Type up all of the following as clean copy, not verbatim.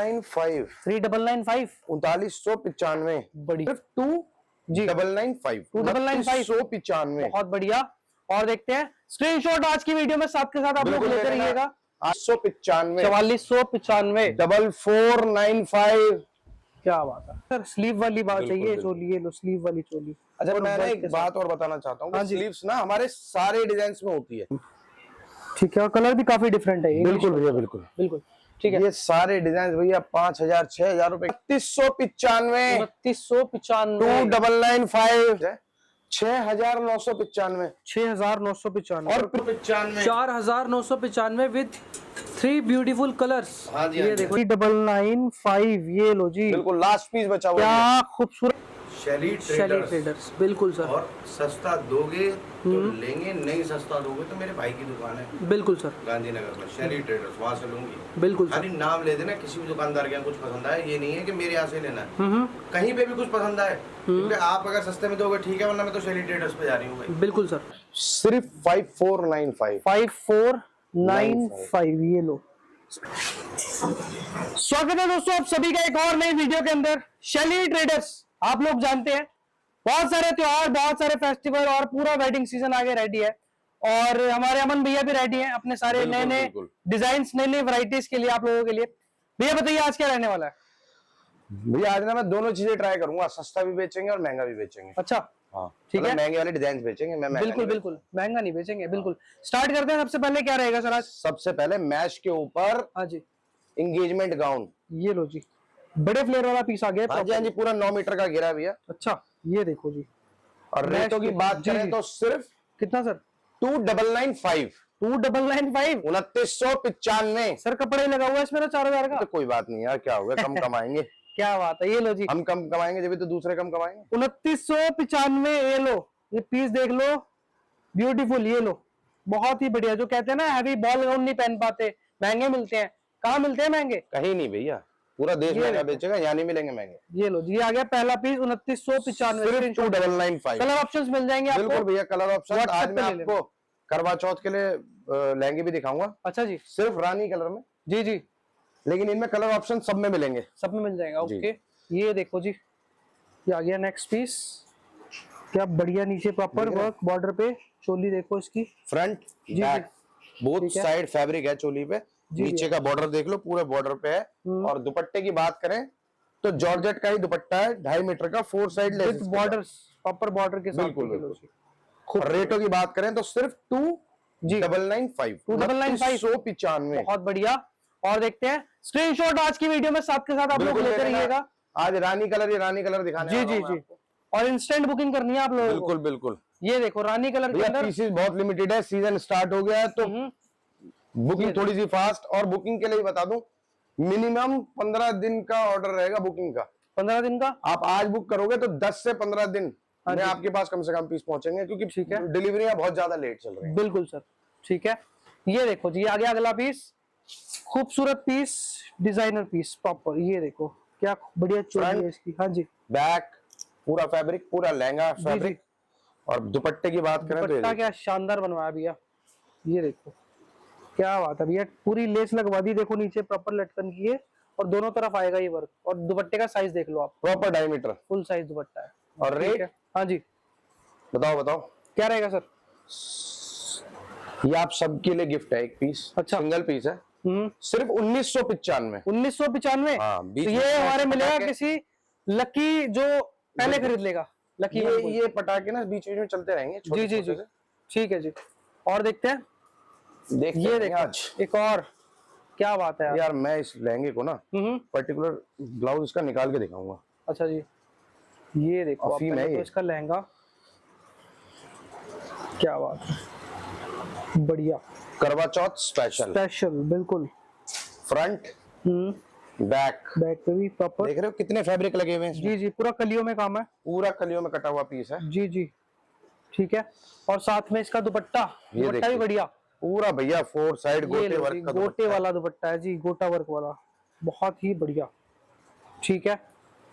95 3995 3995 बढ़िया। टू जी 995 2995 बहुत बढ़िया। और देखते हैं स्क्रीनशॉट आज की वीडियो में साथ के साथ आप लोग लेते रहिएगा। 895 4495 4495। क्या बात है सर, स्लीव वाली बात चाहिए चोली, ये लो स्लीव वाली चोली। अच्छा और मैं ना वर्क एक के बात साथ। और बताना चाहता हूँ हाँ कि जी स्लीव्स ना हमारे सारे डिजाइन में होती है। ठीक है, और कलर भी काफी डिफरेंट है। बिल्कुल भैया बिल्कुल बिल्कुल ठीक है। ये सारे डिजाइन भैया 5000 6000 रुपए 2995 2995 2995 6995 6995 और 95 4995 विद 3 ब्यूटीफुल कलर्स। हाँ जी ये देखो 995 ये लो जी, बिल्कुल लास्ट पीस बचा हुआ है। क्या खूबसूरत शैली शैली ट्रेडर्स। बिल्कुल सर। और सस्ता दोगे तो लेंगे, नहीं सस्ता दोगे तो मेरे भाई की दुकान है बिल्कुल सर, गांधीनगर में शैली ट्रेडर्स, वहां से लूंगी। बिल्कुल सर। खाली नाम ले देना, किसी भी दुकानदार के यहाँ कुछ पसंद आए, ये नहीं है कि मेरे यहाँ से लेना है, कहीं पे भी कुछ पसंद आए, क्योंकि आप अगर सस्ते में दोगे ठीक है, वरना मैं तो शैली ट्रेडर्स पे जा रही हूँ। बिल्कुल सर। सिर्फ 5495 5495 ये लो। स्वागत है दोस्तों आप सभी का एक और नई वीडियो के अंदर। शैली ट्रेडर्स आप लोग जानते हैं बहुत सारे त्योहार, बहुत सारे फेस्टिवल और पूरा वेडिंग सीजन आगे रेडी है, और हमारे अमन भैया भी रेडी हैं अपने सारे नए नए डिजाइन, नई नई वैरायटीज के लिए आप लोगों के लिए। भैया बताइए आज क्या रहने वाला है? भैया आज ना मैं दोनों चीजें ट्राई करूंगा, सस्ता भी बेचेंगे और महंगा भी बेचेंगे। अच्छा हाँ ठीक है, महंगे वाले डिजाइन बेचेंगे, मैं बिल्कुल बिल्कुल महंगा नहीं बेचेंगे। बिल्कुल स्टार्ट करते हैं। सबसे पहले क्या रहेगा सर आज? सबसे पहले मैश के ऊपर हाँ जी एंगेजमेंट गाउन, ये लो जी, बड़े फ्लेयर वाला पीस आ गया। हाँ जी हाँ जी, पूरा 9 मीटर का घेरा भैया। अच्छा ये देखो जी, और रेटों की बात करें तो सिर्फ कितना सर? 2995 2995 2995 सर, कपड़ा ही लगा हुआ है इसमें तो 4000 का। तो कोई बात नहीं यार, क्या होगा, कम कमाएंगे। क्या बात है, ये लो जी, हम कम कमाएंगे जब तो दूसरे कम कमाएंगे। 2995 ये लो, ये पीस देख लो, ब्यूटीफुल ये लो, बहुत ही बढ़िया। जो कहते हैं ना हैवी बॉल गाउन नहीं पहन पाते, महंगे मिलते हैं। कहाँ मिलते हैं महंगे? कहीं नहीं भैया, पूरा देश महंगा बेचेगा, यहाँ नहीं मिलेंगे महंगे। ये लो जी, आ गया पहला पीस 2995 2995। कलर ऑप्शंस मिल जाएंगे आपको। बिल्कुल भैया कलर ऑप्शन। आज मैं WhatsApp पे आपको करवा चौथ के लिए लहंगे भी दिखाऊंगा। अच्छा जी, सिर्फ रानी कलर में, जी जी, लेकिन इनमें कलर ऑप्शन सब में मिलेंगे, सब में मिल जाएगा। ओके ये देखो जी, ये आ गया नेक्स्ट पीस, क्या बढ़िया, नीचे प्रॉपर वर्क, बॉर्डर पे चोली देखो इसकी, front back both side fabric है चोली पे। नीचे का बॉर्डर देख लो, पूरे बॉर्डर पे है। और दुपट्टे की बात करें तो जॉर्जेट का ही दुपट्टा है, 2.5 मीटर का, 4 side lace border, proper border के साथ। बिल्कुल। रेटों की बात करें तो सिर्फ 2995 2995 बहुत बढ़िया। और देखते हैं स्क्रीनशॉट आज की वीडियो में साथ के साथ आप लोग लेते रहिएगा। आज रानी कलर दिखाने जी जी जी, और इंस्टेंट बुकिंग करनी है आप लोगों को। बिल्कुल बिल्कुल। ये देखो रानी कलर के अंदर पीसेस बहुत लिमिटेड है, सीजन स्टार्ट हो गया है तो बुकिंग थोड़ी सी फास्ट। और बुकिंग के लिए बता दूं, मिनिमम 15 दिन का ऑर्डर रहेगा बुकिंग का। 15 दिन का? आप आज बुक करोगे तो 10 से 15 दिन में आपके पास कम से कम पीस पहुंचेंगे, क्योंकि ठीक है डिलीवरियां बहुत ज्यादा लेट चल रही हैं। बिल्कुल सर ठीक है। ये देखो जी, आ गया अगला पीस, खूबसूरत पीस, डिजाइनर पीस प्रॉपर। ये देखो क्या बढ़िया चोली है इसकी। हाँ जी, बैक पूरा फैब्रिक, पूरा लहंगा फैब्रिक। और दुपट्टे की बात करें तो दुपट्टा क्या शानदार बनवाया भैया, ये देखो क्या बात है भैया, पूरी लेस लगवा दी देखो, नीचे प्रॉपर लटकन की है, और दोनों तरफ आएगा ये वर्क। और दुपट्टे का साइज देख लो आप, प्रॉपर डायमीटर फुल साइज दुपट्टा है। और रेट? हाँ जी बताओ क्या रहेगा सर? ये आप सबके लिए गिफ्ट है, एक पीस। अच्छा सिंगल पीस है, सिर्फ 1995 1995। तो ये हमारे मिलेगा किसी लकी जो पहले खरीद लेगा। लकी ये पटाखे ना बीच में चलते रहेंगे। जी जी जी ठीक है जी। और देखते हैं, ये देखो आज एक और, क्या बात है यार मैं इस लहंगे को ना पर्टिकुलर ब्लाउज इसका निकाल के दिखाऊंगा। अच्छा जी, ये देखो आप तो इसका लहंगा, क्या बात है, बढ़िया करवा चौथ स्पेशल बिल्कुल। फ्रंट बैक पे भी प्रॉपर देख रहे हो कितने फैब्रिक लगे हुए हैं। जी जी, पूरा कलियों में काम है, पूरा कलियों में कटा हुआ पीस है। जी जी ठीक है। और साथ में इसका दुपट्टा भी बढ़िया, पूरा भैया 4 साइड गोटे वर्क का, गोटे वाला दुपट्टा है जी, गोटा वर्क वाला, बहुत ही बढ़िया। ठीक है।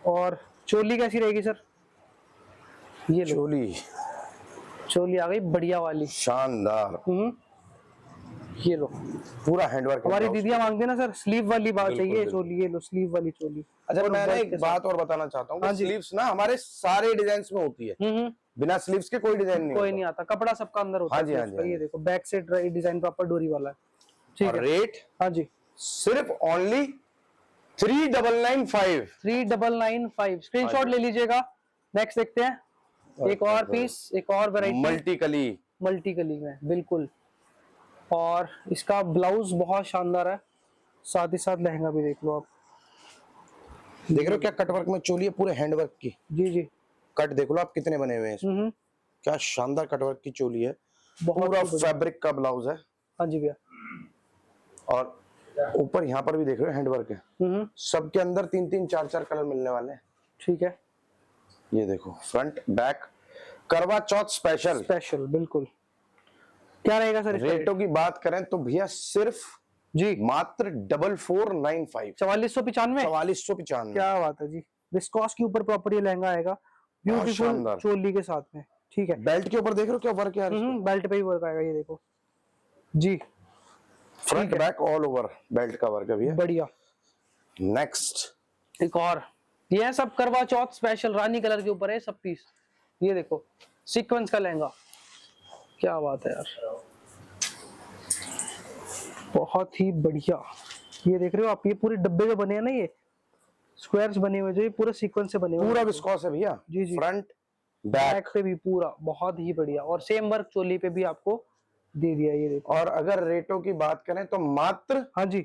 और चोली कैसी रहेगी सर? ये चोली आ गई बढ़िया वाली, शानदार। ये लो, पूरा हैंडवर्क। हमारी दीदियां मांगते हैं ना सर स्लीव वाली बात बिल्कुल, चाहिए बिल्कुल। चोली, ये लो स्लीव वाली चोली। अच्छा और मैं ना वर्क एक के बात और बताना चाहता हूँ हाँ कि जी। स्लीव्स ना हमारे सारे डिजाइन में होती है, हम्म, बिना स्लीव्स के कोई डिजाइन नहीं कोई होता। नहीं आता, कपड़ा सबका अंदर होता हाँ है जी, हाँ sleeves जी, का। हाँ ये जी। देखो बैक से डिजाइन प्रॉपर डोरी वाला है, ठीक और है। रेट हाँ जी, सिर्फ ओनली 3995। 3995 स्क्रीनशॉट जी। ले लीजिएगा। नेक्स्ट देखते हैं एक और पीस, एक और वैरायटी मल्टी कली। मल्टी कली में, बिल्कुल। और इसका ब्लाउज बहुत शानदार है, साथ ही साथ लहंगा भी देख लो आप। देख रहे हो क्या कटवर्क में चोली है, पूरे हैंडवर्क की। जी जी। कट देख लो आप कितने बने हुए हैं इसमें। हम्म, क्या शानदार कटवर्क की चोली है, बहुत पूरा ही बढ़िया। फैब्रिक का ब्लाउज है। हाँ जी भैया। और ऊपर यहाँ पर भी देख रहे हो हैंडवर्क है। सबके अंदर 3-3 4-4 कलर मिलने वाले हैं। ठीक है, ये देखो फ्रंट बैक करवा चौथ स्पेशल। स्पेशल बिल्कुल। क्या रहेगा सर इसका रेटों की बात करें तो भैया सिर्फ जी मात्र 4495। 4495। 4495। क्या बात है जी। विस्कॉस के ऊपर प्रॉपर ये लहंगा आएगा, ब्यूटीफुल शानदार। चोली के साथ में, ठीक है। बेल्ट के ऊपर देख रहे हो क्या वर्क है यार। बेल्ट पे ही वर्क आएगा, ये देखो जी। Front back all over belt का वर्क है भैया। बढ़िया। नेक्स्ट एक और, ये सब करवा चौथ स्पेशल रानी कलर के ऊपर है सब पीस। ये देखो सीक्वेंस का लहंगा, क्या बात है यार, बहुत ही बढ़िया। ये देख रहे हो आप, ये पूरे डब्बे जो बने हैं ना, ये स्क्वायर्स बने हुए जो ये पूरे सीक्वेंस से बने हुए पूरा हैं। विस्कॉस है भैया। जी जी। फ्रंट बैक बैक पे भी पूरा बहुत ही बढ़िया, और सेम वर्क चोली पे भी आपको दे दिया, ये देखो। और अगर रेटों की बात करें तो मात्र हाँ जी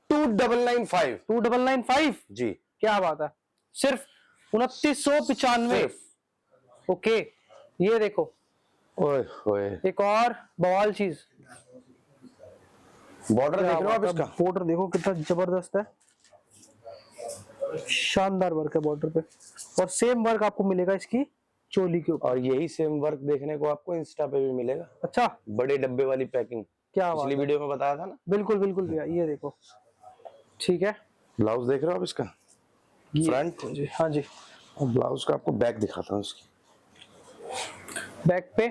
2995। 2995। जी क्या बात है, सिर्फ 2995। सिर्फ। ओके, ये देखो ओए होए, एक और बवाल चीज। बॉर्डर देख रहे हो आप इसका। बॉर्डर देखो कितना जबरदस्त है, शानदार वर्क है बॉर्डर पे, और सेम वर्क आपको मिलेगा इसकी चोली के ऊपर। और यही सेम वर्क देखने को आपको इंस्टा पे भी मिलेगा। अच्छा, बड़े डब्बे वाली पैकिंग, क्या बात पिछली है। वीडियो में बताया था ना। बिल्कुल बिल्कुल भैया, ये देखो, ठीक है। ब्लाउज देख रहे हो आप इसका, फ्रंट जी हाँ जी। और ब्लाउज का आपको बैक दिखाता हूँ इसकी। बैक पे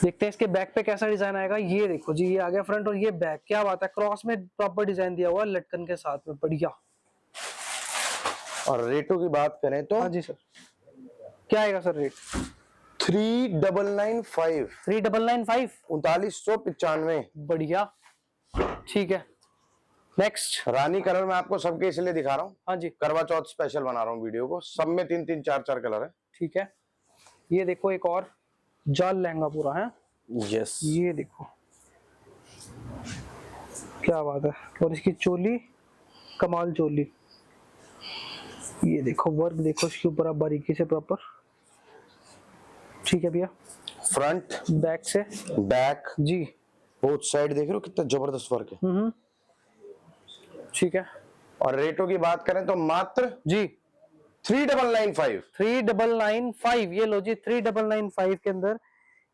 देखते हैं इसके बैक पे कैसा डिजाइन आएगा। ये देखो जी, ये आ गया फ्रंट और ये बैक, क्या बात है, क्रॉस में प्रॉपर डिजाइन दिया हुआ है लटकन के साथ में, बढ़िया। और रेटों की बात करें तो हाँ जी सर, क्या आएगा सर रेट? 3995। 3995। 3995। बढ़िया, ठीक है। नेक्स्ट, रानी कलर में आपको सबके इसलिए दिखा रहा हूँ, हाँ जी करवा चौथ स्पेशल बना रहा हूँ वीडियो को। सब में 3-3 4-4 कलर है। ठीक है। ये देखो एक और जाल लहंगा पूरा है। यस, ये देखो क्या बात है, और इसकी चोली कमाल चोली। ये देखो वर्क देखो इसके ऊपर आप बारीकी से प्रॉपर, ठीक है भैया। फ्रंट बैक से बैक जी, बोथ साइड देख रहे हो कितना जबरदस्त वर्क है। ठीक है। और रेटों की बात करें तो मात्र जी 3995। 3995। ये लो जी, 3995 के अंदर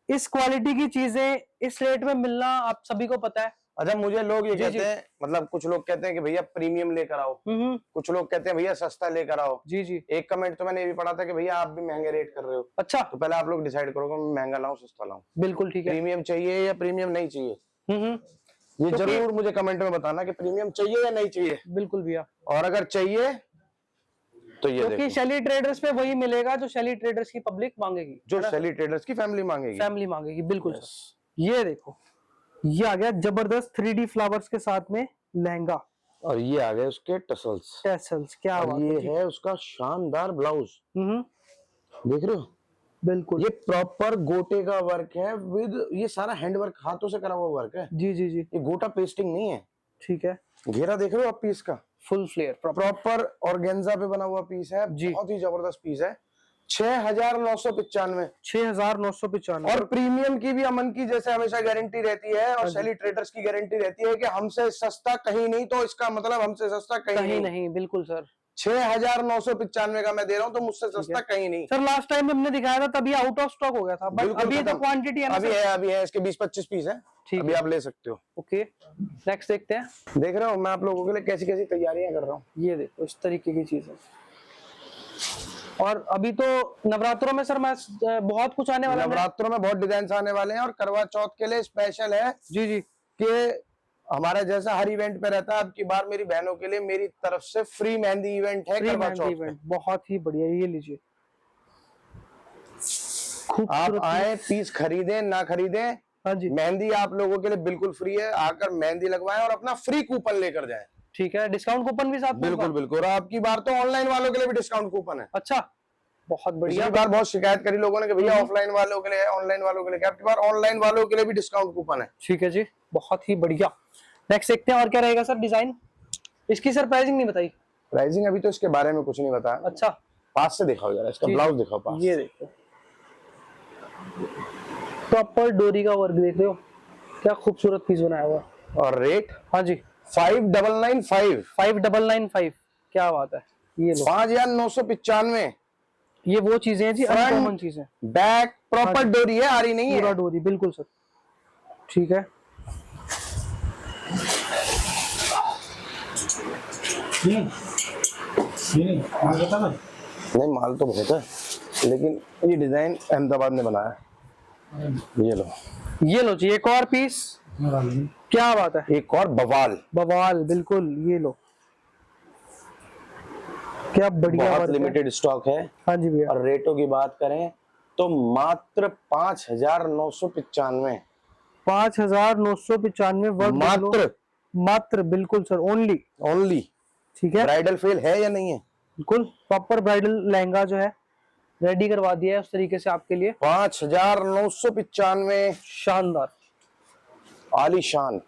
इस क्वालिटी की चीजें इस रेट में मिलना आप सभी को पता है। अच्छा मुझे लोग ये जी, कहते जी। हैं, मतलब कुछ लोग कहते हैं कि भैया प्रीमियम लेकर आओ, कुछ लोग कहते हैं भैया सस्ता लेकर आओ। जी जी। एक कमेंट तो मैंने ये भी पढ़ा था कि भैया आप भी महंगे रेट कर रहे हो। अच्छा, तो पहले आप लोग डिसाइड करो कि मैं महंगा लाऊं सस्ता लाऊं, बिल्कुल ठीक है। प्रीमियम चाहिए या प्रीमियम नहीं चाहिए। ये क्योंकि- जरूर मुझे कमेंट में बताना कि प्रीमियम चाहिए या नहीं चाहिए। बिल्कुल भैया, और अगर चाहिए तो ये क्योंकि देखो, शैली ट्रेडर्स पे वही मिलेगा जो शैली ट्रेडर्स की पब्लिक मांगेगी, जो शैली ट्रेडर्स की फैमिली मांगेगी। फैमिली मांगेगी, बिल्कुल सर। ये देखो, ये आ गया जबरदस्त 3D फ्लावर्स के साथ में लहंगा, और ये आ गए उसके टसल्स, टैसल्स, क्या और बात ये जी। है उसका शानदार ब्लाउज। देख रहे हो, बिल्कुल, ये प्रॉपर गोटे का वर्क है विद, ये सारा हैंड वर्क, हाथों से करा हुआ वर्क है। जी जी जी, ये गोटा पेस्टिंग नहीं है। ठीक है। घेरा देख रहे हो आप पीस का, फुल फ्लेयर प्रॉपर ऑर्गेन्जा पे बना हुआ पीस है जी। बहुत ही जबरदस्त पीस है। 6995। 6995। और प्रीमियम की भी अमन की जैसे हमेशा गारंटी रहती है, और शैली ट्रेडर्स की गारंटी रहती है कि हमसे सस्ता कहीं नहीं, तो इसका मतलब हमसे सस्ता कहीं कहीं नहीं। नहीं, बिल्कुल सर। 6995 का मैं दे रहा हूँ, तो मुझसे सस्ता कहीं नहीं। सर लास्ट टाइम हमने दिखाया था तभी आउट ऑफ स्टॉक हो गया था, बट बिल्कुल अभी तो खत्म। क्वांटिटी है ना अभी सर? है, अभी है, इसके 20-25 पीस है, ठीक अभी है। आप ले सकते हो। ओके, नेक्स्ट देखते हैं। देख रहे हो मैं आप लोगों के लिए कैसी कैसी तैयारियां कर रहा हूँ। ये देखो इस तरीके की चीज है, और अभी तो नवरात्रों में सर मैं बहुत कुछ आने वाला है। नवरात्रों में बहुत डिजाइन आने वाले हैं और करवा चौथ के लिए स्पेशल है जी जी कि हमारा जैसा हर इवेंट पे रहता है, अब की बार मेरी बहनों के लिए मेरी तरफ से फ्री मेहंदी इवेंट है। फ्री करवा मेहंदी चौथ इवेंट बहुत ही बढ़िया, ये लीजिए आप खूबसूरत आए, पीस खरीदें ना खरीदें, हाँ जी मेहंदी आप लोगों के लिए बिल्कुल फ्री है। आकर मेहंदी लगवाएं और अपना फ्री कूपन लेकर जाएं। ठीक है, डिस्काउंट कूपन भी साथ में बिल्कुल होगा? बिल्कुल। और आपकी बार तो ऑनलाइन वालों के लिए भी डिस्काउंट कूपन है। अच्छा, बहुत बढ़िया। पिछली बार बहुत शिकायत करी लोगों ने कि भैया ऑफलाइन वालों के लिए है, ऑनलाइन वालों के लिए, आपकी बार ऑनलाइन वालों के लिए भी डिस्काउंट कूपन है। ठीक है जी, बहुत ही बढ़िया। नेक्स्ट देखते हैं और क्या रहेगा सर डिजाइन। इसकी सर प्राइसिंग नहीं बताई। प्राइसिंग अभी तो इसके बारे में कुछ नहीं बताया। अच्छा, पास से दिखाओ जरा, इसका जी, ब्लाउज दिखाओ पास। ये देखो प्रॉपर डोरी का वर्क देख रहे हो, क्या खूबसूरत पीस बनाया हुआ। और रेट हाँ जी 5995, 5995, क्या बात है। ये लो, 5995। ये वो चीजें हैं जी, Front, अनकॉमन चीजें। बैक प्रॉपर हाँ जी। डोरी है, आ रही नहीं पूरा है। डोरी बिल्कुल सर, ठीक है। नहीं माल तो बहुत है, लेकिन ये डिजाइन अहमदाबाद ने बनाया है। ये लो, ये लो जी एक और पीस, क्या बात है, एक और बवाल। बवाल बिल्कुल। ये लो, क्या बढ़िया बहुत वर्क है। लिमिटेड स्टॉक है। हाँ जी भैया, और रेटों की बात करें तो मात्र 5995। 5995 वर्क देख लो। मात्र मात्र बिल्कुल सर, ओनली। ओनली। ठीक है, ब्राइडल फेल है या नहीं है? बिल्कुल प्रॉपर ब्राइडल लहंगा जो है रेडी करवा दिया है उस तरीके से आपके लिए। 5995, शानदार, आलीशान।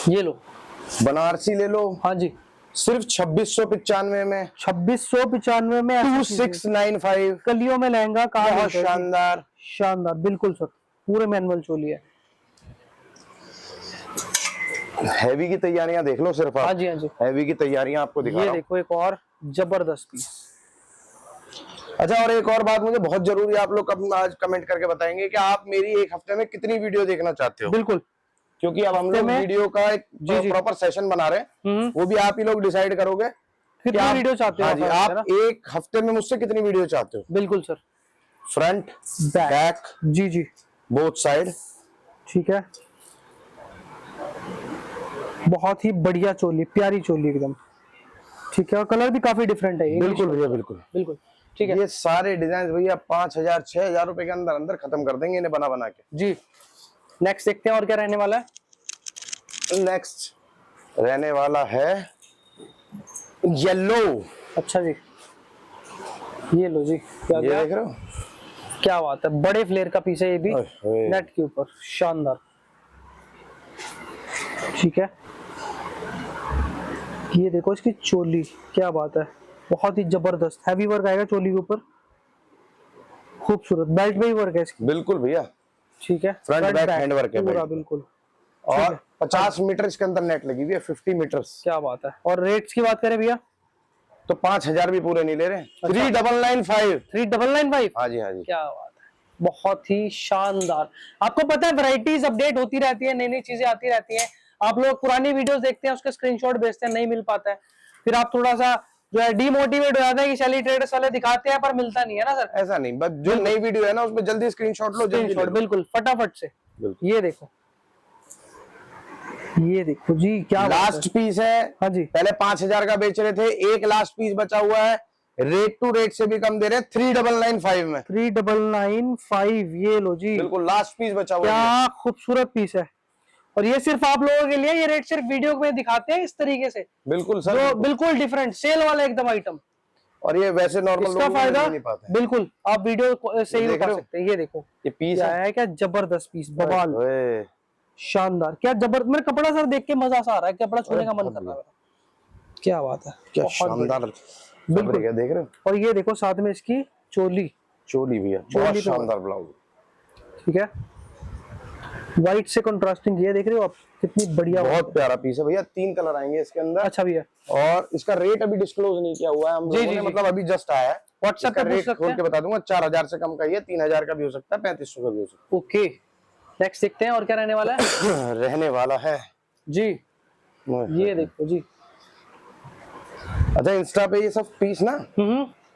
ये लो। बनारसी ले लो, हाँ जी, सिर्फ 2695 में। 2695 में ऐसी चीजें। 2695, कलियों में लहंगा कहाँ बहुत मिलता है जी? शानदार। शानदार बिल्कुल सर, पूरे मैनुअल चोली है। हैवी की तैयारियां देख लो सिर्फ आप। हाँ जी हाँ जी, हैवी की तैयारियां आपको दिखा ये रहा हूं। देखो एक और जबरदस्त पीस। अच्छा, और एक और बात मुझे बहुत जरूरी है, आप लोग आज कमेंट करके बताएंगे कि आप मेरी एक हफ्ते में कितनी वीडियो देखना चाहते हो। बिल्कुल, क्योंकि अब हम लोग वीडियो का एक प्रॉपर सेशन बना रहे हैं, वो भी आप ही लोग डिसाइड करोगे कितनी आप, वीडियो चाहते हो। हाँ जी, आप एक हफ्ते में मुझसे कितनी वीडियो चाहते हो। बिल्कुल सर, फ्रंट बैक जी जी, बोथ साइड। ठीक है। बहुत ही बढ़िया चोली, प्यारी चोली एकदम, ठीक है। और कलर भी काफी डिफरेंट है। बिल्कुल भैया, बिल्कुल बिल्कुल, ठीक है। ये सारे डिजाइन भैया 5000 6000 रुपए के अंदर अंदर खत्म कर देंगे इन्हें बना बना के। जी, नेक्स्ट देखते हैं और क्या रहने वाला है। नेक्स्ट रहने वाला है येलो। अच्छा जी, ये लो जी, क्या ये देख रहे हो, क्या बात है, बड़े फ्लेयर का पीस है ये भी, ओए। नेट के ऊपर, शानदार, ठीक है। ये देखो इसकी चोली, क्या बात है, बहुत ही जबरदस्त हैवी वर्क आएगा चोली के ऊपर, खूबसूरत बेल्ट में ही वर्क है इसकी। बिल्कुल भैया, ठीक है, फ्रंट बैक हैंड वर्क है पूरा बेल्ट पे। बिल्कुल। और 50 मीटर इसके अंदर नेट लगी हुई है, 50 मीटर्स। क्या बात है। और रेट्स की बात करें भैया तो 5000 भी पूरे नहीं ले रहे। 3995। 3995, हाँ जी, हाँ जी। क्या बात है, बहुत ही शानदार। आपको पता है वैरायटीज अपडेट होती रहती है, नई नई चीजें आती रहती हैं। आप लोग पुरानी वीडियोस देखते हैं, उसके स्क्रीनशॉट भेजते हैं, नहीं मिल पाता है, फिर आप थोड़ा सा जो है डीमोटिवेट हो जाता है कि शैली ट्रेडर्स वाले दिखाते हैं पर मिलता नहीं है ना सर। ऐसा नहीं, बस जो नई वीडियो है ना उसमें जल्दी स्क्रीनशॉट लो, जल्दी स्क्रीनशॉट बिल्कुल फटाफट से। बिल्कुल। ये देखो, ये देखो जी, क्या लास्ट पीस है। हाँ जी, पहले 5000 का बेच रहे थे, एक लास्ट पीस बचा हुआ है, रेट टू रेट से भी कम दे रहे हैं 3995 में। 3995, ये लो जी, बिल्कुल लास्ट पीस बचा हुआ है। क्या खूबसूरत पीस है। और ये सिर्फ आप लोगों के लिए, ये रेट सिर्फ वीडियो में दिखाते हैं इस तरीके से, बिल्कुल सर, जो बिल्कुल डिफरेंट सेल वाला एकदम आइटम। और ये वैसे नॉर्मल इसका लोग फायदा नहीं पाते। बिल्कुल आप वीडियो से ही देख उठा रहे हो? सकते हैं। ये देखो ये पीस क्या है, क्या जबरदस्त पीस, बवाल, ओए। शानदार, क्या जबरदस्त। मेरा कपड़ा सर देख के मजा सा आ रहा है, कपड़ा छूने का मन कर रहा है। क्या बात है, क्या बहुत शानदार बिल्कुल। फैब्रिक है, देख रहे हो। और ये देखो साथ में इसकी चोली, चोली भैया, बहुत शानदार ब्लाउज, ठीक है, व्हाइट से कंट्रास्टिंग, ये देख रहे हो आप, कितनी बढ़िया, बहुत प्यारा पीस है भैया। 3 कलर आएंगे इसके अंदर। अच्छा भैया, और इसका रेट अभी डिस्क्लोज नहीं किया हुआ है हम लोगों ने, मतलब अभी जस्ट आया है। व्हाट्सएप पे पूछ रेट सकते खोल हैं, के बता दूंगा, 4000 से कम का ये 3000 का भी हो सकता है, 3500 का भी हो सकता ओके। नेक्स्ट देखते हैं और क्या रहने वाला है। है। रहने वाला है जी, ये देखो जी, अच्छा इंस्टा पे ये सब पीस ना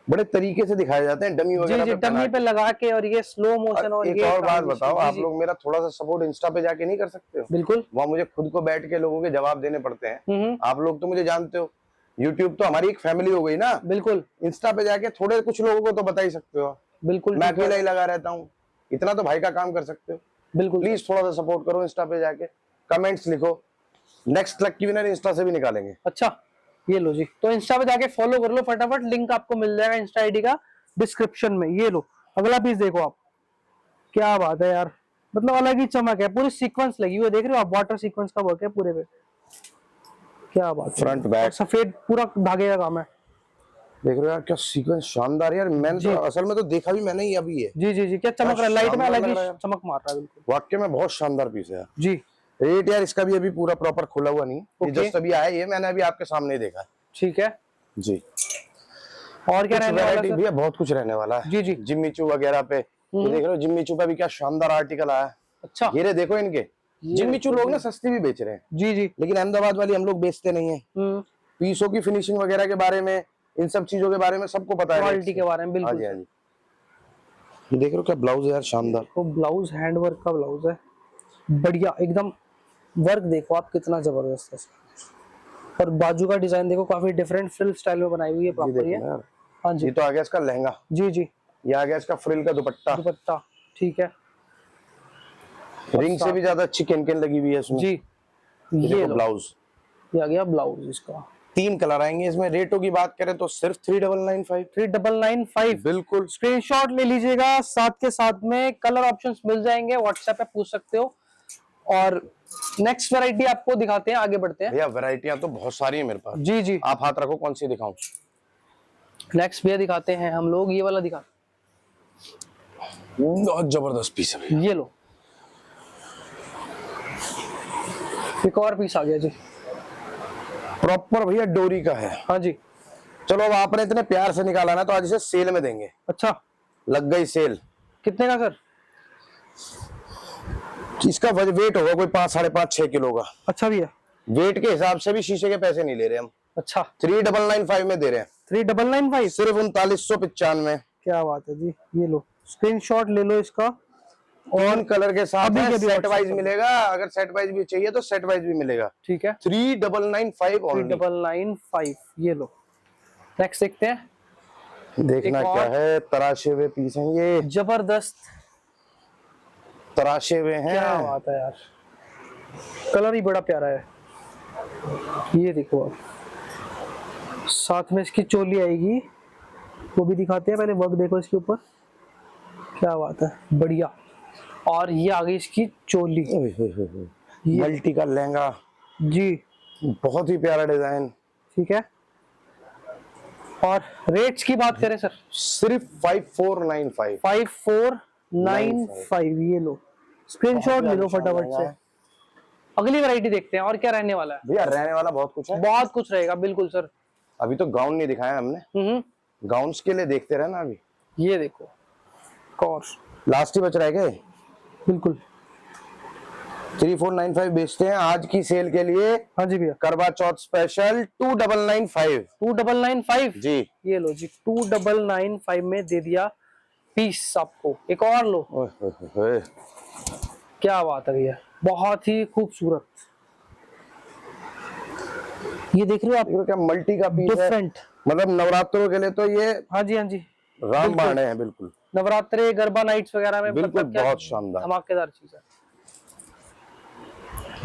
बड़े तरीके से दिखाए जाते हैं, डमी जी वगैरह जी, पे बना डमी पे लगा के, और ये स्लो मोशन और एक ये और बात transition। बताओ, जी आप जी, लोग मेरा थोड़ा सा सपोर्ट इंस्टा पे जाके नहीं कर सकते हो? बिल्कुल। वहाँ मुझे खुद को बैठ के लोगों के जवाब देने पड़ते हैं। आप लोग तो मुझे जानते हो, यूट्यूब तो हमारी एक फैमिली हो गई ना। बिल्कुल इंस्टा पे जाके थोड़े कुछ लोगों को तो बता ही सकते हो। बिल्कुल, मैं ठीक है। अकेला ही लगा रहता हूँ, इतना तो भाई का काम कर सकते हो। बिल्कुल प्लीज थोड़ा सा सपोर्ट करो, इंस्टा पे जाके कमेंट्स लिखो, नेक्स्ट लकी विनर इंस्टा से भी निकालेंगे। अच्छा, ये लो जी, तो इंस्टा पे जाके फॉलो कर लो फटाफट, लिंक आपको मिल जाएगा इंस्टा आईडी का डिस्क्रिप्शन में। ये लो अगला पीस देखो आप, क्या बात है यार, मतलब अलग ही चमक है, पूरी सीक्वेंस लगी हुई है, देख रहे हो आप, वाटर सीक्वेंस का वर्क है पूरे पे, क्या बात है। फ्रंट बैक सफेद पूरा धागे का काम है, देख रहे हो यार, क्या सीक्वेंस शानदार यार। मैंने तो असल में तो देखा भी मैंने ही अभी है। जी जी जी, क्या चमक रहा है, लाइट में शानदार अलग लग ही रहा है। चमक मार रहा है, बिल्कुल। वाकई में बहुत शानदार पीस है यार। जी, रेट यार इसका भी अभी पूरा प्रॉपर खुला हुआ नहीं, ये ओके। जस्ट अभी आया, ये मैंने अभी आपके सामने ही देखा। ठीक है, जी, और क्या रहने वाला वैरायटी है भी है, बहुत कुछ रहने वाला है। जी जी, जिम्मी चू वगैरह पे ये देख रहे हो, जिम्मी चू का भी क्या शानदार आर्टिकल आया है। अच्छा, घेरे देखो इनके, जिम्मी चू लोग ना सस्ती भी बेच रहे हैं, जी जी, लेकिन अहमदाबाद वाली हम लोग बेचते नहीं है। पीसों की फिनिशिंग वगैरह के बारे में, इन सब चीजों के बारे में सबको पता है, क्वालिटी के बारे में, हाँ बिल्कुल। जी हाँ जी। ये देख रहे हो क्या ब्लाउज है यार, शानदार। तो ब्लाउज हैंड वर्क का ब्लाउज है, बढ़िया एकदम, वर्क देखो आप कितना जबरदस्त है, और बाजू का डिजाइन देखो, काफी डिफरेंट फ्रिल स्टाइल में बनाई हुई है, प्रॉपर ये। यार हाँ जी, ये तो आ गया इसका लहंगा, जी जी, ये आ गया इसका फ्रिल का दुपट्टा। दुपट्टा, ठीक है, रिंग से भी ज्यादा अच्छी केन लगी हुई है इसमें। जी, ये देखो लो, ब्लाउज, ये आ गया ब्लाउज इसका। 3 कलर आएंगे इसमें। रेटों की बात करें तो सिर्फ 3995। 3995 बिल्कुल। स्क्रीनशॉट ले लीजिएगा, साथ के साथ में कलर ऑप्शंस मिल जाएंगे, व्हाट्सएप पे पूछ सकते हो। और नेक्स्ट वैरायटी आपको दिखाते हैं, आगे बढ़ते हैं भैया। वैरायटियां तो बहुत सारी है मेरे पास। जी जी, आप हाथ रखो, कौन सी दिखाऊं? नेक्स्ट भैया दिखाते हैं हम लोग, ये वाला दिखा, बहुत जबरदस्त पीस है भैया। ये लो, एक और पीस आ गया जी, प्रॉपर भैया डोरी का है। हाँ जी। चलो अब आपने इतने प्यार से निकाला ना, तो आज इसे सेल में देंगे। अच्छा, लग गई सेल। कितने का सर? इसका वेट होगा कोई 5, 5.5, 6 किलो का। अच्छा भैया, वेट के हिसाब से भी शीशे के पैसे नहीं ले रहे हम। अच्छा, 3995 में दे रहे हैं। 3995 सिर्फ 3995। क्या बात है जी, ये लो स्क्रीनशॉट ले लो इसका, और कलर के साथ अभी है, के भी सेट वाइज WhatsApp मिलेगा। अगर सेट वाइज भी चाहिए तो सेट वाइज भी मिलेगा। ठीक है, 3995 ओनली। 3995, ये लो। नेक्स्ट देखते हैं, देखना क्या है, तराशे हुए पीस हैं ये, जबरदस्त, तराशे हुए हैं। क्या बात है यार, कलर ही बड़ा प्यारा है। ये देखो आप, साथ में इसकी चोली आएगी, वो भी दिखाते हैं, पहले वर्क देखो इसके ऊपर, क्या बात है, बढ़िया। और ये आ गई इसकी चोली, ये मल्टी का लहंगा जी, बहुत ही प्यारा डिजाइन। ठीक है। और रेट्स की बात करें सर, सिर्फ 5495। 5495, ये लो स्क्रीनशॉट ले लो फटाफट से। अगली वैरायटी देखते हैं, और क्या रहने वाला है भैया। रहने वाला बहुत कुछ है, बहुत कुछ रहेगा, बिल्कुल सर। अभी तो गाउन नहीं दिखाया हमने, गाउन्स के लिए देखते रहना अभी। ये देखो, और लास्ट ही बच रहे गए, बिल्कुल 3495 बेचते हैं आज की सेल के लिए। हाँ जी भैया, करवा चौथ स्पेशल 2995। 2995 जी, ये लो जी, 2995 में दे दिया पीस आपको। एक और लो, ओए होए होए। क्या बात है भैया, बहुत ही खूबसूरत। ये देख रहे हो आप, देखो क्या मल्टी का पीस है, डिफरेंट, मतलब नवरात्रों के लिए तो ये हाँ जी हाँ जी, राम बाण है। बिल्कुल नवरात्रे गरबा नाइट्स वगैरह में, बिल्कुल, मतलब क्या बहुत शानदार, धमाकेदार चीज है।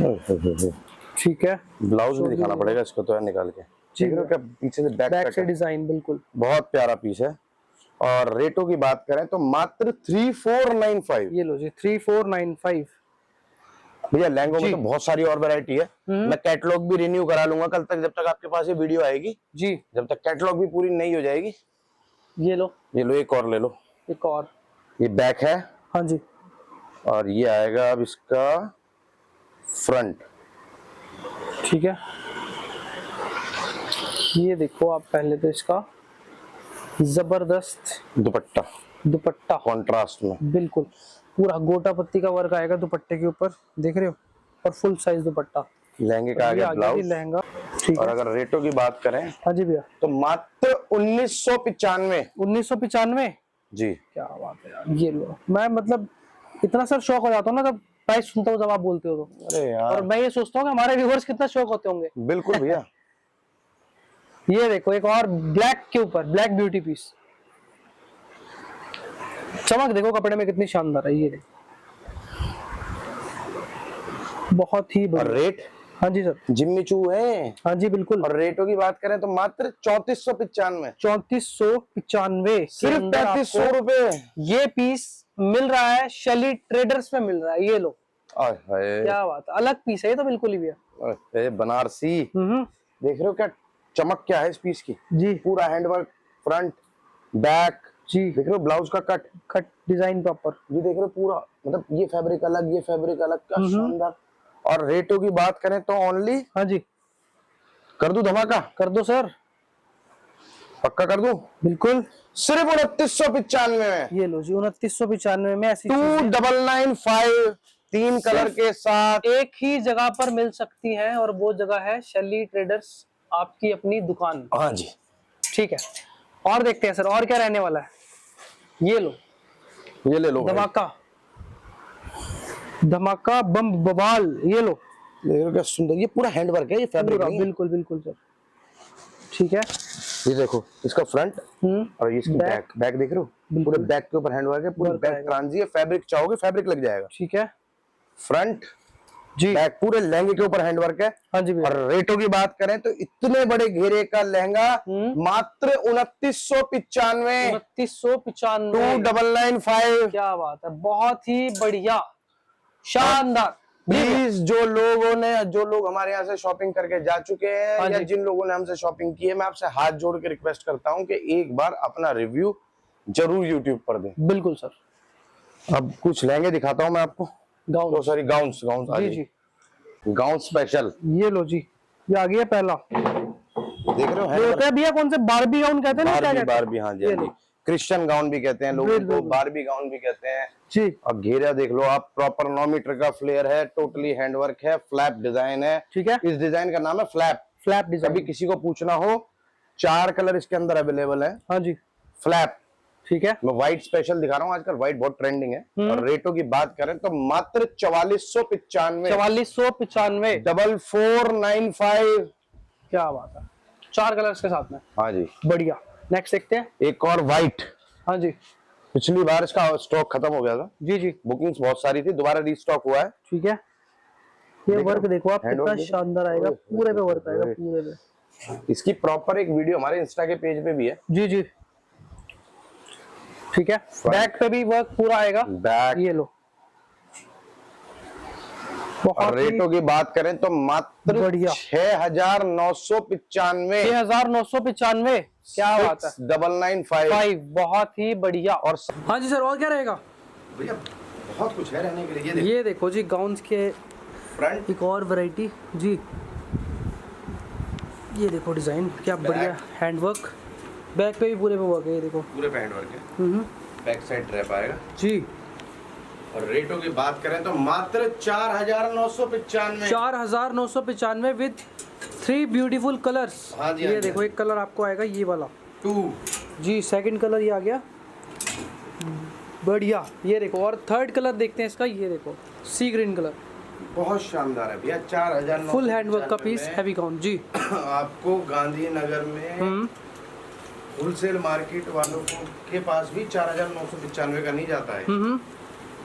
ओए होए होए। ठीक है, ब्लाउज भी दिखाना पड़ेगा इसको तो यार निकाल के। जी, देख रहे हो क्या पीछे से बैक बैक से डिजाइन, बिल्कुल बहुत प्यारा पीस है। और रेटों की बात करें तो मात्र 3495। ये लो जी, 3495। भैया लहंगों में तो बहुत सारी और वैरायटी है, मैं कैटलॉग भी रिन्यू करा लूंगा कल तक, जब तक आपके पास ये वीडियो आएगी जी, जब तक कैटलॉग भी पूरी नहीं हो जाएगी। ये लो, एक और ले लो। एक और, ये बैक है, हाँ जी, और ये आएगा अब इसका फ्रंट। ठीक है। ये देखो आप, पहले तो इसका जबरदस्त दुपट्टा दुपट्टा, कॉन्ट्रास्ट में, बिल्कुल पूरा गोटा पत्ती का वर्क आएगा दुपट्टे के ऊपर, देख रहे हो, और फुल साइज दुपट्टा। लहंगे का आ ये गया आ गया जी ब्लाउज। लहंगा, ठीक और है। अगर रेटों की बात करें हाँ जी भैया, तो मात्र 1995। 1995। जी। क्या बात है यार, ये लो। मैं मतलब इतना सर शौक हो जाता हूँ ना जब प्राइस सुनता हूँ, जब आप बोलते हो तो। अरे और यार मैं ये सोचता हूँ कि हमारे व्यूअर्स कितना शौक होते होंगे। बिल्कुल भैया। ये देखो एक और ब्लैक के ऊपर ब्लैक ब्यूटी पीस, चमक देखो कपड़े में कितनी शानदार है। ये देखो बहुत ही और बढ़िया। रेट हाँ जी सर। जिम्मी चू है। हाँ जी बिल्कुल। और रेटों की बात करें तो मात्र 3495। 3495 सिर्फ 3500 रुपए। ये पीस मिल रहा है शैली ट्रेडर्स में मिल रहा है। ये लो, क्या बात है, अलग पीस है ये तो बिल्कुल ही भैया। अरे बनारसी देख रहे हो क्या चमक क्या है इस पीस की। जी पूरा हैंडवर्क, फ्रंट बैक। जी, देख रहे हो ब्लाउज का कट डिजाइन प्रॉपर। ये देख रहे हो पूरा, मतलब ये फैब्रिक अलग, ये फैब्रिक अलग, क्या शानदार। और रेटों की बात करें तो ओनली, हाँ जी, कर दूं धमाका? कर दो सर, पक्का कर दूं? बिल्कुल। सिर्फ 2995 में। ये लो जी, 2995 में ऐसी 2995 3 कलर के साथ एक ही जगह पर मिल सकती हैं, और वो जगह है शैली ट्रेडर्स, आपकी अपनी दुकान। हाँ जी। ठीक है, और देखते हैं सर और क्या रहने वाला है। ये लो, ये ले लो धमाका धमाका बम बवाल। ये लो, देख रहे हो क्या सुंदर, ये पूरा हैंडवर्क है, ये फैब्रिक नहीं है। बिल्कुल बिल्कुल सर। ठीक है, ये देखो इसका फ्रंट और ये इसकी बैक देख रहे हो, पूरे बैक के ऊपर हैंडवर्क है, पूरी बैक ट्रांजी है। फैब्रिक चाहोगे फैब्रिक लग जाएगा। ठीक है फ्रंट जी, बैक पूरे लहंगे के ऊपर हैंडवर्क है। हाँ जी भैया। और रेटों की बात करें तो इतने बड़े घेरे का लहंगा मात्र 2995। 2995, 2995। क्या बात है, बहुत ही बढ़िया, शानदार। प्लीज जो लोग हमारे यहाँ से शॉपिंग करके जा चुके हैं, हाँ या जी। जिन लोगों ने हमसे शॉपिंग की है, मैं आपसे हाथ जोड़ के रिक्वेस्ट करता हूँ कि एक बार अपना रिव्यू जरूर यूट्यूब पर दें। बिल्कुल सर। अब कुछ लहंगे दिखाता हूँ मैं आपको, गाउन, सॉरी गाउन्स जी जी, गाउन स्पेशल। ये लो जी, ये आ गया पहला। देख रहे हो ये होता है भैया कौन से, बारबी गाउन कहते हैं ना, क्या कहते हैं? बारबी, हाँ जी, हाँ जी। क्रिश्चियन गाउन भी कहते हैं लोग इनको, बारबी गाउन भी कहते हैं जी। और घेरा देख लो आप, प्रॉपर 9 मीटर का फ्लेयर है, टोटली हैंडवर्क है, फ्लैप डिजाइन है। ठीक है, इस डिजाइन का नाम है फ्लैप डिजाइन। अभी किसी को पूछना हो, 4 कलर इसके अंदर अवेलेबल है। हाँ जी, फ्लैप। ठीक है, मैं व्हाइट स्पेशल दिखा रहा हूँ, आजकल व्हाइट बहुत ट्रेंडिंग है। और रेटों की बात करें तो मात्र 4495। 4495, 4495। क्या बात है, 4 कलर्स के साथ में। हाँ जी, बढ़िया। नेक्स्ट देखते हैं। एक और व्हाइट। हाँ जी, पिछली बार इसका स्टॉक खत्म हो गया था, जी जी, बुकिंग्स बहुत सारी थी, दोबारा रीस्टॉक हुआ है। ठीक है। ये वर्क देखो आप कितना शानदार आएगा, पूरे पे वर्क आएगा, पूरे पे। इसकी प्रॉपर एक वीडियो हमारे इंस्टा के पेज पे भी है। जी जी, ठीक है। बैक पे भी वर्क पूरा आएगा। बैक। ये लो, और रेटों की बात करें तो मात्र बढ़िया, 6995। 6995, क्या बात है, 995। बहुत ही बढ़िया। और हाँ जी सर, और क्या रहेगा भैया? बहुत कुछ है रहने के लिए। ये देखो जी, गाउन्स के फ्रंट एक और वैरायटी जी। ये देखो डिजाइन, क्या बढ़िया हैंडवर्क, बैक पे भी पूरे पे वर्क है। ये देखो पूरे पे हैंडवर्क है, बैक साइड ड्रैप आएगा जी। और रेटों की बात करें तो मात्र 4995। 4995 विद 3 ब्यूटीफुल कलर्स। हाँ जी, ये देखो एक कलर आपको आएगा ये वाला 2 जी, सेकंड कलर ये आ गया, बढ़िया। ये देखो, और थर्ड कलर देखते हैं इसका। ये देखो सी ग्रीन कलर, बहुत शानदार है भैया। 4000 फुल हैंडवर्क का पीस, हैवी गाउन जी। आपको गांधीनगर में होलसेल मार्केट वालों को के पास भी 4995 का नहीं जाता है,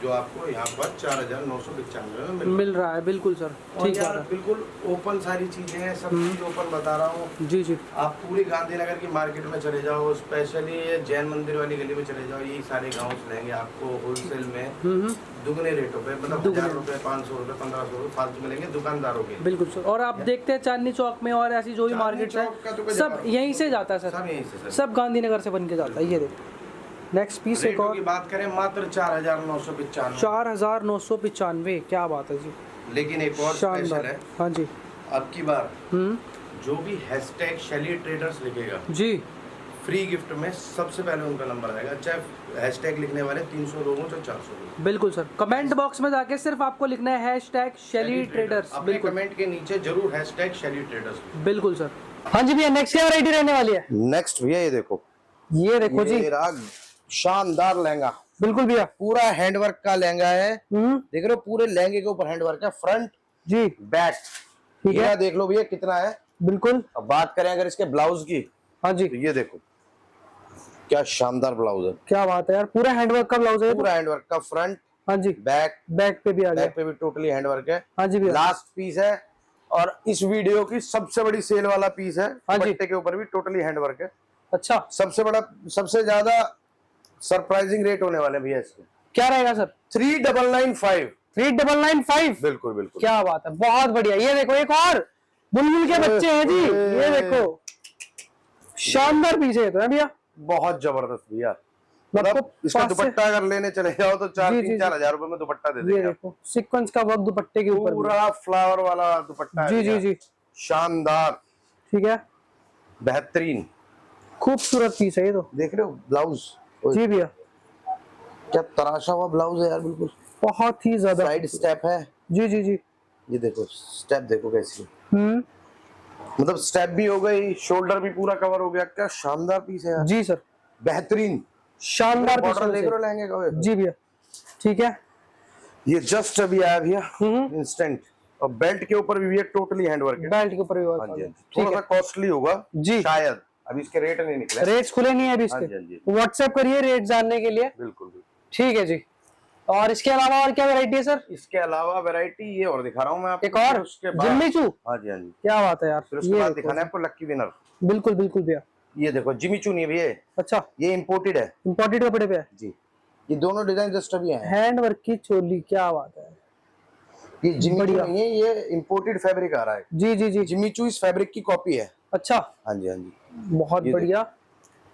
जो आपको यहाँ पर 4995 में मिल रहा है। बिल्कुल सर, ठीक है। है, बिल्कुल ओपन सारी चीजें हैं, सब चीज ओपन बता रहा हूँ जी जी। आप पूरी गांधीनगर की मार्केट में चले जाओ, स्पेशली जैन मंदिर वाली गली में चले जाओ, यही सारे गाँव लेंगे आपको होलसेल में दुगने रेटों पे, मतलब 1000 रुपए, 500 रुपए, 1500 रुपए फालतू मिलेंगे दुकानदारों के। बिल्कुल सर। और आप देखते हैं चांदनी चौक में और ऐसी जो भी मार्केट है, सब यहीं से जाता है सर, सब गांधीनगर से बन के जाता है। ये देखो नेक्स्ट पीस एक और की बात करें मात्र 4995। 4995, क्या बात है जी। लेकिन एक और स्पेशल है। हाँ जी, अब की बार जो भी हैशटैग शैली ट्रेडर्स लिखेगा जी, फ्री गिफ्ट में सबसे पहले उनका नंबर आएगा, चाहे हैशटैग लिखने वाले 300 लोग हों चाहे 400 लोग। बिल्कुल सर, कमेंट बॉक्स में जाके सिर्फ आपको लिखना है हैशटैग शैली ट्रेडर्स। अपने बिल्कुल कमेंट के नीचे जरूर हैशटैग शैली ट्रेडर्स। बिल्कुल सर। हाँ जी भैया, नेक्स्ट क्या वैरायटी रहने वाली है? नेक्स्ट भैया ये देखो जी, ये रहा शानदार लहंगा, बिल्कुल भैया। पूरा हैंडवर्क का लहंगा है। देख रहे हो पूरे लहंगे के ऊपर हैंडवर्क है, फ्रंट जी बैक। ठीक है, देख लो भैया कितना है। बिल्कुल। अब बात करें अगर इसके ब्लाउज की, हाँ जी, तो ये देखो क्या शानदार ब्लाउज है, क्या बात है यार, पूरा हैंडवर्क का ब्लाउज है। पूरा हैंडवर्क का, फ्रंट हाँ जी, बैक पे भी आ गया। बैक पे भी टोटली हैंडवर्क है। हाँ जी भैया, लास्ट पीस है और इस वीडियो की सबसे बड़ी सेल वाला पीस है। हाँ जी, दुपट्टे के ऊपर भी टोटली हैंडवर्क है। अच्छा, सबसे बड़ा, सबसे ज्यादा सरप्राइजिंग रेट होने वाले भैया इसके। क्या रहेगा सर? 3995। 3995, बिल्कुल बिल्कुल, क्या बात है, बहुत बढ़िया। ये देखो एक और बुलबुल के बच्चे हैं जी, ये देखो शानदार पीस है तो है भैया, बहुत जबरदस्त भैया। मतलब मतलब इसका दुपट्टा अगर लेने चले जाओ तो जी, जी, 4 हजार रुपए में दुपट्टा दे ये देंगे। देखो सीक्वेंस का वर्क दुपट्टे के ऊपर भी। पूरा फ्लावर वाला दुपट्टा है जी जी भैया। जी, शानदार, ठीक है, बेहतरीन, खूबसूरत पीस है ये तो। देख रहे हो ब्लाउज, जी भैया, क्या तराशा हुआ ब्लाउज है यार, बिल्कुल बहुत ही ज्यादा। साइड स्टेप है। जी जी जी, ये देखो स्टेप देखो कैसी है। मतलब स्टेप भी हो गई, शोल्डर भी पूरा कवर हो गया। क्या शानदार पीस है यार, जी सर, बेहतरीन शानदार पीस बॉर्डर देख रहे हो लहंगे का। जी भैया, ठीक है, ये जस्ट अभी आया भैया इंस्टेंट, और बेल्ट के ऊपर भी ये टोटली हैंडवर्क है। बेल्ट के ऊपर भी वर्क। हाँ जी, थोड़ा सा कॉस्टली होगा जी, शायद, अभी इसके रेट नहीं निकले, रेट्स खुले नहीं है अभी हाँ जी, इसके। व्हाट्सएप करिए रेट जानने के लिए। बिल्कुल बिल्कुल। ठीक है जी, और इसके अलावा और क्या वैरायटी है सर? इसके अलावा वैरायटी ये और दिखा रहा हूँ मैं आपको। एक और उसके बाद जिम्मी चू, हाँ जी हाँ जी, क्या बात है यार, फिर उसके बाद दिखाना है आपको लक्की विनर। बिल्कुल बिल्कुल भैया। ये देखो जिमी चू नहीं है भैया, अच्छा, ये इम्पोर्टेड है इम्पोर्टेड कपड़े पे है जी। ये दोनों डिजाइन जस्ट अभी हैं। हैंड वर्क की चोली, क्या बात है, ये जिमी चू नहीं है, ये इम्पोर्टेड फैब्रिक आ रहा है। जी जी जी, जिमी चू इस फैब्रिक की कॉपी है। अच्छा, हाँ जी हाँ जी, बहुत बढ़िया।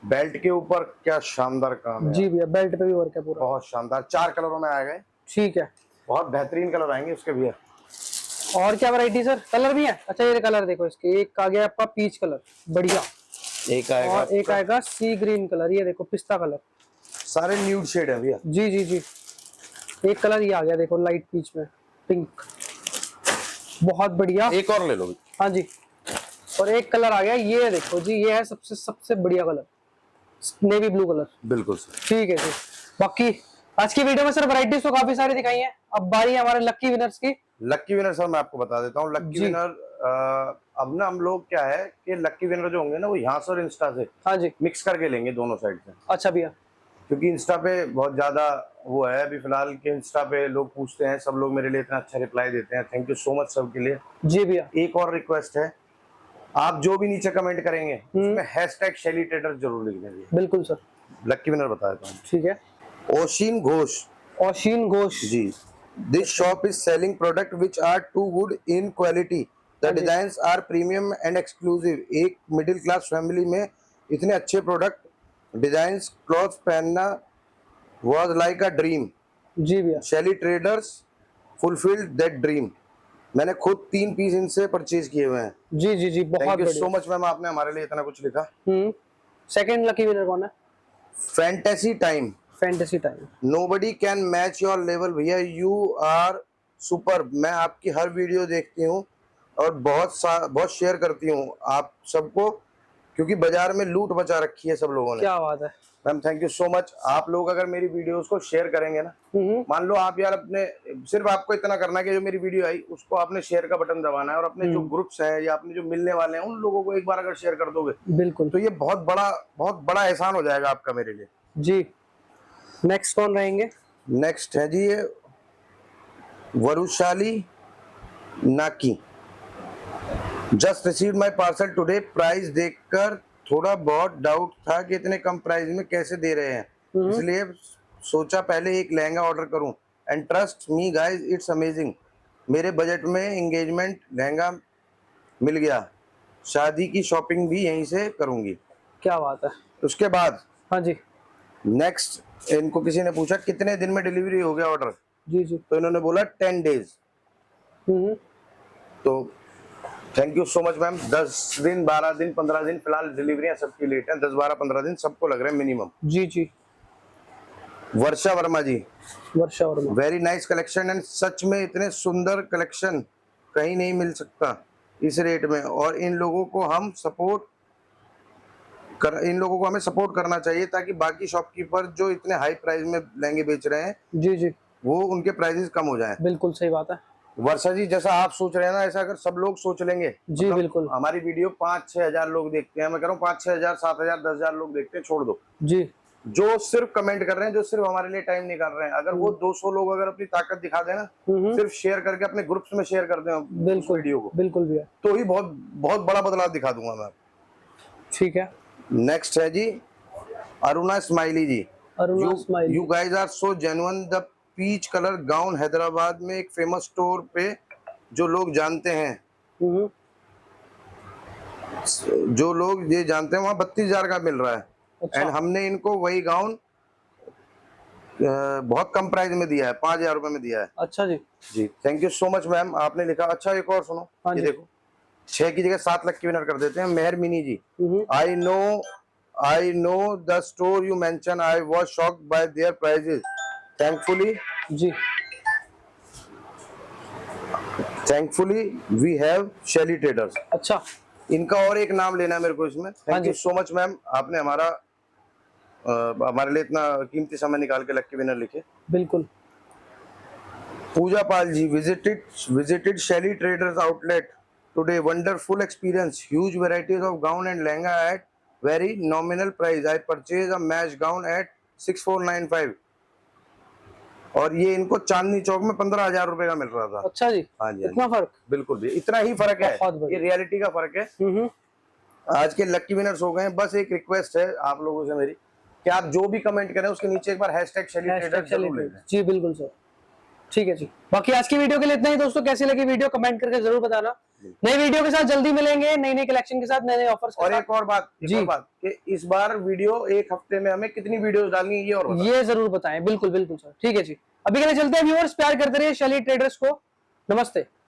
बेल्ट के ऊपर क्या शानदार काम है जी भैया, बेल्ट पे भी वर्क है पूरा, बहुत शानदार। 4 कलरों में आ गए, ठीक है, बहुत बेहतरीन कलर आएंगे उसके भैया। और क्या वैरायटी सर? कलर भी है? अच्छा, ये कलर देखो इसके, एक आ गया आपका पीच कलर, बढ़िया, एक आएगा और एक आएगा सी ग्रीन कलर, ये देखो पिस्ता कलर, सारे न्यूड शेड है भैया। जी जी जी, एक कलर ये आ गया देखो लाइट पीच में, पिंक, बहुत बढ़िया। एक और ले लो। हाँ जी, और एक कलर आ गया, ये देखो जी, ये है सबसे सबसे बढ़िया कलर, नेवी ब्लू कलर। बिल्कुल सर, ठीक है जी। बाकी आज की वीडियो में सर वैरायटीज तो काफी सारी दिखाई हैं, अब बारी है हमारे लक्की विनर्स की। लक्की विनर सर मैं आपको बता देता हूँ। लक्की विनर अब ना हम लोग क्या है कि लक्की विनर जो होंगे ना वो यहाँ से और इंस्टा से हाँ जी, मिक्स करके लेंगे दोनों साइड से। अच्छा भैया, क्योंकि इंस्टा पे बहुत ज्यादा वो है अभी फिलहाल के, इंस्टा पे लोग पूछते हैं, सब लोग मेरे लिए इतना अच्छा रिप्लाई देते हैं, थैंक यू सो मच सबके लिए। जी भैया, एक और रिक्वेस्ट है, आप जो भी नीचे कमेंट करेंगे उसमें हैशटैग शैली ट्रेडर्स जरूर लिख देंगे। बिल्कुल सर, लक्की विनर बता देता हूँ। ठीक है, Oshin Ghosh Oshin Ghosh ji, this shop is selling product which are too good in quality, the designs are premium and exclusive. एक मिडिल क्लास फैमिली में इतने अच्छे प्रोडक्ट, डिजाइन्स, क्लॉथ पहनना वाज लाइक अ ड्रीम। जी भैया, Shaili traders fulfilled that dream. मैंने खुद 3 piece इनसे परचेज किए हुए हैं। जी जी जी, बहुत थैंक यू बढ़िया। सो मच मैम, आपने हमारे लिए इतना कुछ लिखा। सेकंड लकी विनर कौन है? Fantasy time, fantasy time, nobody can match your level. भैया यू आर सुपर। मैं आपकी हर वीडियो देखती हूँ और बहुत शेयर करती हूँ आप सबको, क्योंकि बाजार में लूट बचा रखी है सब लोगों ने। क्या बात है ma'am, thank you so much. आप लोग अगर मेरी वीडियोस को शेयर करेंगे ना, मान लो आप यार अपने, सिर्फ आपको इतना करना है कि जो मेरी वीडियो आई उसको आपने शेयर का बटन दबाना है, और अपने जो ग्रुप्स हैं या अपने जो मिलने वाले हैं उन लोगों को एक बार अगर शेयर कर दोगे बिल्कुल, तो ये बहुत बड़ा एहसान हो जाएगा आपका मेरे लिए जी। नेक्स्ट कौन रहेंगे? नेक्स्ट है जी ये वरुशाली नाकी। Just receive my parcel today. Price देखकर थोड़ा बहुत डाउट था कि इतने कम प्राइस में कैसे दे रहे हैं, इसलिए सोचा पहले एक लहंगा ऑर्डर करूं, and trust me guys it's amazing. मेरे बजट में एंगेजमेंट लहंगा मिल गया, शादी की शॉपिंग भी यहीं से करूंगी। क्या बात है। उसके बाद हाँ जी, नेक्स्ट इनको किसी ने पूछा कितने दिन में डिलीवरी हो गया ऑर्डर, जी जी, तो इन्होंने बोला 10 डेज। तो thank you so much ma'am. 10 दिन 12 दिन 15 दिन फिलहाल डिलीवरियां सबकी लेट हैं, 10-12-15 दिन सबको लग रहे हैं मिनिमम। जी जी, Varsha Verma ji, Varsha Verma, very nice collection and सच में इतने सुंदर कलेक्शन कहीं नहीं मिल सकता इस रेट में। और इन लोगों को हमें सपोर्ट करना चाहिए ताकि बाकी शॉपकीपर जो इतने हाई प्राइस में लहंगे बेच रहे हैं जी जी, वो उनके प्राइसेस कम हो जाएं। बिल्कुल सही बात है। वर्षा जी, जैसा आप सोच रहे हैं ना, ऐसा अगर सब लोग सोच लेंगे, जी बिल्कुल, हमारी वीडियो 5-6 हजार लोग देखते हैं, मैं कह रहा हूँ 5-6 हजार 7 हजार 10 हजार लोग देखते हैं, छोड़ दो। जी जो सिर्फ कमेंट कर रहे हैं, जो सिर्फ हमारे लिए टाइम निकाल रहे हैं, अगर वो 200 लोग अगर अपनी ताकत दिखा देना, सिर्फ शेयर करके अपने ग्रुप्स में शेयर कर दें बिल्कुल वीडियो को, बिल्कुल भैया, तो ही बहुत बहुत बड़ा बदलाव दिखा दूंगा मैं। ठीक है। नेक्स्ट है जी Aruna Smiley ji. Aruna Smiley, you guys are so genuine. The peach colour gown Hyderabad में एक फेमस स्टोर पे जो लोग जानते हैं, जो लोग ये जानते हैं, वहाँ 32,000 का मिल रहा है। अच्छा। एंड हमने इनको वही गाउन बहुत कम प्राइस में दिया है, 5,000 रुपए में दिया है। अच्छा जी, जी thank you so much ma'am, आपने लिखा। अच्छा एक और सुनो, हाँ ये जी। देखो 6 की जगह 7 लकी विनर कर देते हैं। Meher Mini ji, I know the store you mention, I was shocked by their prices. Thankfully we have Shaily traders. अच्छा, इनका और एक नाम लेना है मेरे को इसमें। Thank you so much ma'am, आपने हमारे लिए इतना कीमती समय निकाल के लकी विनर लिखे। बिल्कुल। Pooja Pal ji, visited Shaili traders outlet today, wonderful experience, huge varieties of gown and lehenga at very nominal price, I purchase a match gown at 6495। और ये इनको चांदनी चौक में 15,000 रुपए का मिल रहा था। अच्छा जी, हाँ जी, इतना फर्क? बिल्कुल भी इतना ही फर्क है, बहुत बढ़िया। ये रियलिटी का फर्क है। आज के लकी विनर्स हो गए। बस एक रिक्वेस्ट है आप लोगों से मेरी कि आप जो भी कमेंट करें उसके नीचे एक बार हैशटैग शैली ट्रेडर्स जरूर लिखें। जी बिल्कुल सर, ठीक है जी। बाकी आज की वीडियो के लिए इतना ही दोस्तों। कैसी लगी वीडियो कमेंट करके जरूर बताना। नई वीडियो के साथ जल्दी मिलेंगे, नई नई कलेक्शन के साथ, नए नए ऑफर्स के और साथ। एक और बात कि इस बार वीडियो एक हफ्ते में हमें कितनी वीडियोस डालनी है ये जरूर बताएं। बिल्कुल बिल्कुल सर, ठीक है जी। अभी के लिए चलते हैं व्यूअर्स, प्यार करते रहिए शैली ट्रेडर्स को। नमस्ते।